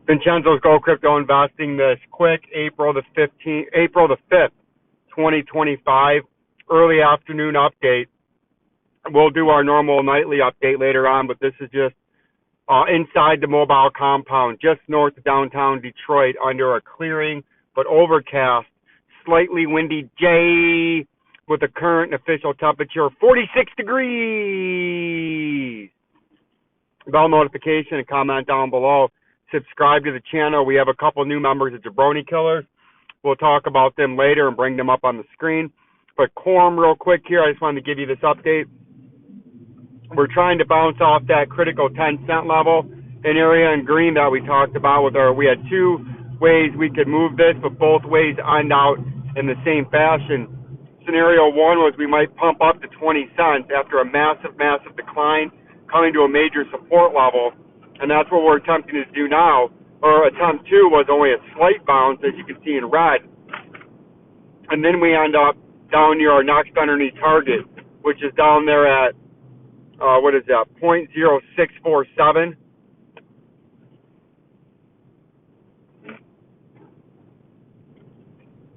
Vincenzo's Go Crypto Investing, this quick April the 5th, 2025, early afternoon update. We'll do our normal nightly update later on, but this is just inside the mobile compound, just north of downtown Detroit, under a clearing but overcast, slightly windy day with a current official temperature of 46 degrees. Bell notification and comment down below. Subscribe to the channel. We have a couple new members of Jabroni Killers. We'll talk about them later and bring them up on the screen. But Coreum, real quick here, I just wanted to give you this update. We're trying to bounce off that critical 10-cent level, an area in green that we talked about. We had two ways we could move this, but both ways end out in the same fashion. Scenario one was we might pump up to 20 cents after a massive decline, coming to a major support level. And that's what we're attempting to do now. Or attempt two was only a slight bounce, as you can see in red. And then we end up down near our next underneath target, which is down there at, 0.0647.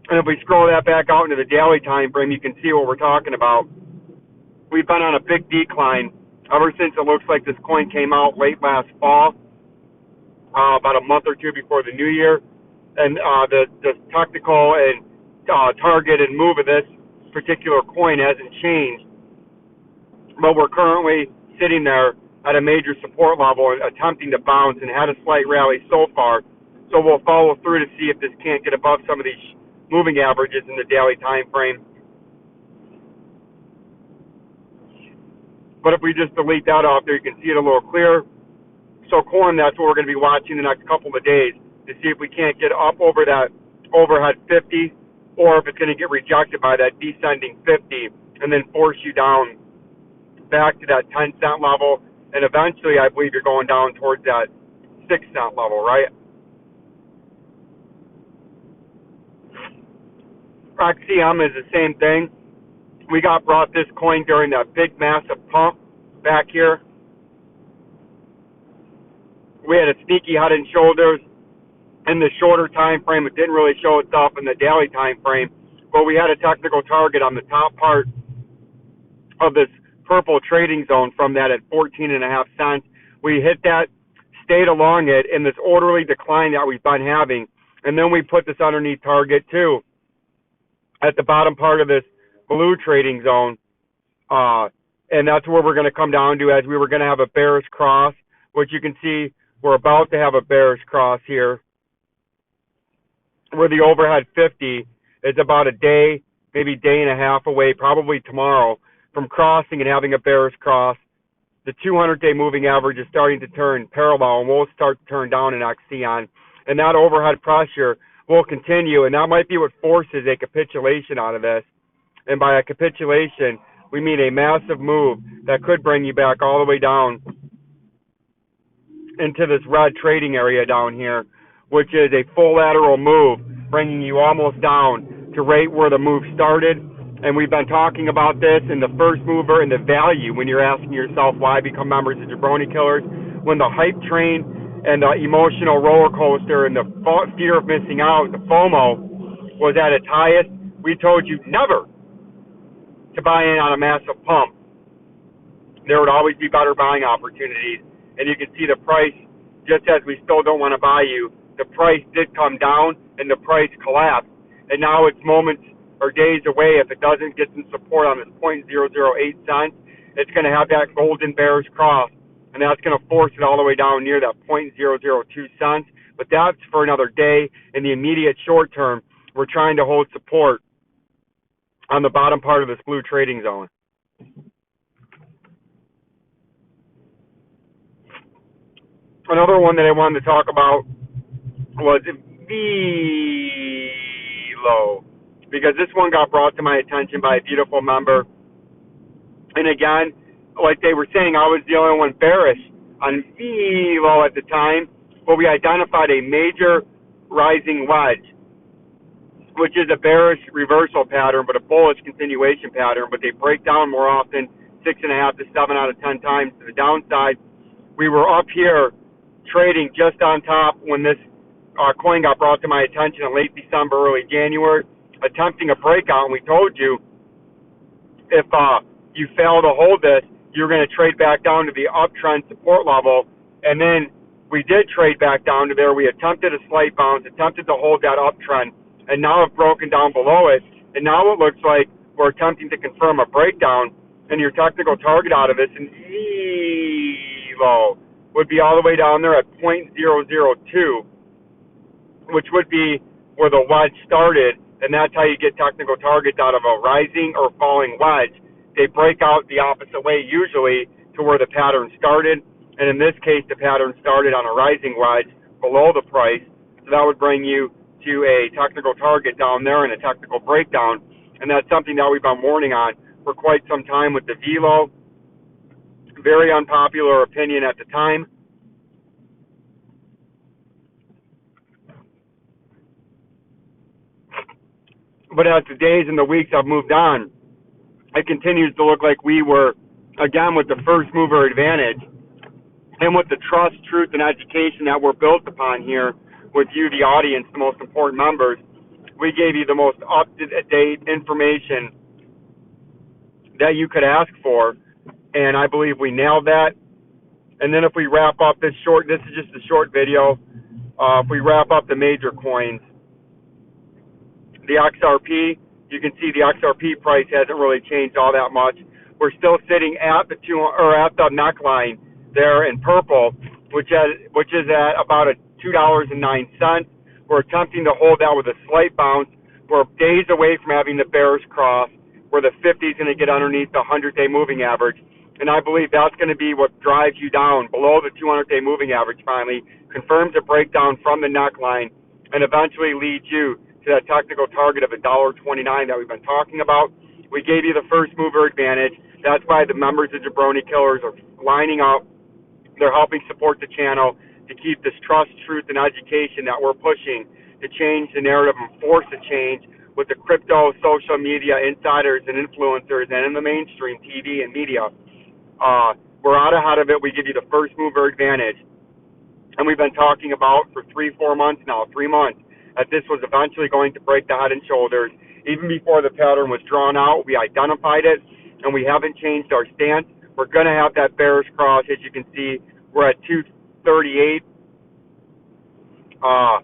And if we scroll that back out into the daily time frame, you can see what we're talking about. We've been on a big decline ever since it looks like this coin came out late last fall, about a month or two before the new year. And the technical and target and move of this particular coin hasn't changed. But we're currently sitting there at a major support level and attempting to bounce, and had a slight rally so far. So we'll follow through to see if this can't get above some of these moving averages in the daily time frame. But if we just delete that off there, you can see it a little clearer. So Coreum, that's what we're going to be watching the next couple of days to see if we can't get up over that overhead 50, or if it's going to get rejected by that descending 50 and then force you down back to that 10-cent level. And eventually, I believe you're going down towards that 6-cent level, right? XCM is the same thing. We got brought this coin during that big massive pump back here. We had a sneaky head and shoulders in the shorter time frame. It didn't really show itself in the daily time frame, but we had a technical target on the top part of this purple trading zone from that at 14.5 cents. We hit that, stayed along it in this orderly decline that we've been having, and then we put this underneath target too at the bottom part of this blue trading zone, and that's where we're going to come down to, as we were going to have a bearish cross, which you can see we're about to have a bearish cross here, where the overhead 50 is about a day, maybe day and a half away, probably tomorrow, from crossing and having a bearish cross. The 200-day moving average is starting to turn parallel, and we'll start to turn down in XCN, and that overhead pressure will continue, and that might be what forces a capitulation out of this. And by a capitulation, we mean a massive move that could bring you back all the way down into this red trading area down here, which is a full lateral move, bringing you almost down to right where the move started. And we've been talking about this in the first mover and the value, when you're asking yourself why become members of Jabroni Killers, when the hype train and the emotional roller coaster and the fear of missing out, the FOMO, was at its highest. We told you never to buy in on a massive pump. There would always be better buying opportunities. And you can see the price, just as we still don't want to buy you, the price did come down and the price collapsed. And now it's moments or days away. If it doesn't get some support on this 0.008 cents, it's going to have that golden bearish cross. And that's going to force it all the way down near that 0.002 cents. But that's for another day. In the immediate short term, we're trying to hold support on the bottom part of this blue trading zone. Another one that I wanted to talk about was Velo, because this one got brought to my attention by a beautiful member. And again, like they were saying, I was the only one bearish on Velo at the time, but we identified a major rising wedge, which is a bearish reversal pattern, but a bullish continuation pattern. But they break down more often, 6.5 to 7 out of 10 times to the downside. We were up here trading just on top when this coin got brought to my attention in late December, early January, attempting a breakout. And we told you if you fail to hold this, you're going to trade back down to the uptrend support level. And then we did trade back down to there. We attempted a slight bounce, attempted to hold that uptrend, and now have broken down below it. And now it looks like we're attempting to confirm a breakdown, and your technical target out of this, an ELO, would be all the way down there at 0.002, which would be where the wedge started, and that's how you get technical targets out of a rising or falling wedge. They break out the opposite way usually to where the pattern started, and in this case the pattern started on a rising wedge below the price, so that would bring you to a technical target down there and a technical breakdown, and that's something that we've been warning on for quite some time with the Velo. Very unpopular opinion at the time. But as the days and the weeks have moved on, it continues to look like we were, again, with the first mover advantage and with the trust, truth, and education that we're built upon here with you, the audience, the most important members. We gave you the most up-to-date information that you could ask for, and I believe we nailed that. And then if we wrap up this is just a short video. If we wrap up the major coins, the XRP, you can see the XRP price hasn't really changed all that much. We're still sitting at the at the neckline there in purple, which is at about $2.09. We're attempting to hold that with a slight bounce. We're days away from having the bears cross, where the 50 is going to get underneath the 100-day moving average. And I believe that's going to be what drives you down below the 200-day moving average finally, confirms a breakdown from the neckline, and eventually leads you to that technical target of $1.29 that we've been talking about. We gave you the first mover advantage. That's why the members of Jabroni Killers are lining up. They're helping support the channel to keep this trust, truth, and education that we're pushing to change the narrative and force a change with the crypto, social media insiders and influencers, and in the mainstream TV and media. We're out ahead of it. We give you the first mover advantage. And we've been talking about for 3-4 months now, 3 months, that this was eventually going to break the head and shoulders. Even before the pattern was drawn out, we identified it, and we haven't changed our stance. We're going to have that bearish cross. As you can see, we're at 238 on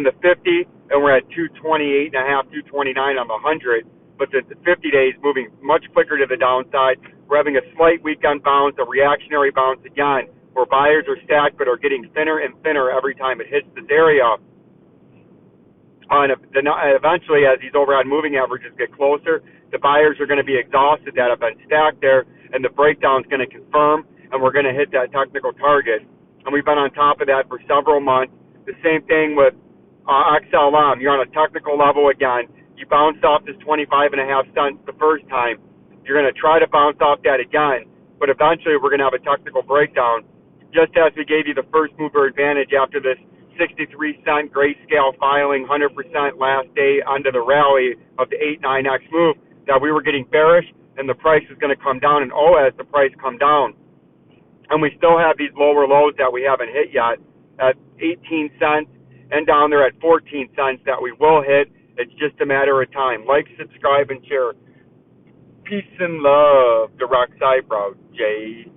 the 50, and we're at 228.5, 229 on the 100. But the 50 days moving much quicker to the downside. We're having a slight weekend bounce, a reactionary bounce again, where buyers are stacked but are getting thinner and thinner every time it hits this area. And eventually, as these overhead moving averages get closer, the buyers are going to be exhausted that have been stacked there, and the breakdown is going to confirm, and we're going to hit that technical target. And we've been on top of that for several months. The same thing with XLM. You're on a technical level again. You bounced off this 25.5 cents the first time. You're going to try to bounce off that again, but eventually we're going to have a technical breakdown. Just as we gave you the first mover advantage after this 63-cent grayscale filing 100% last day under the rally of the 8-9x move, that we were getting bearish and the price is going to come down, and as the price come down. And we still have these lower lows that we haven't hit yet at 18 cents and down there at 14 cents that we will hit. It's just a matter of time. Like, subscribe, and share. Peace and love. Direct Eyebrow, Jay.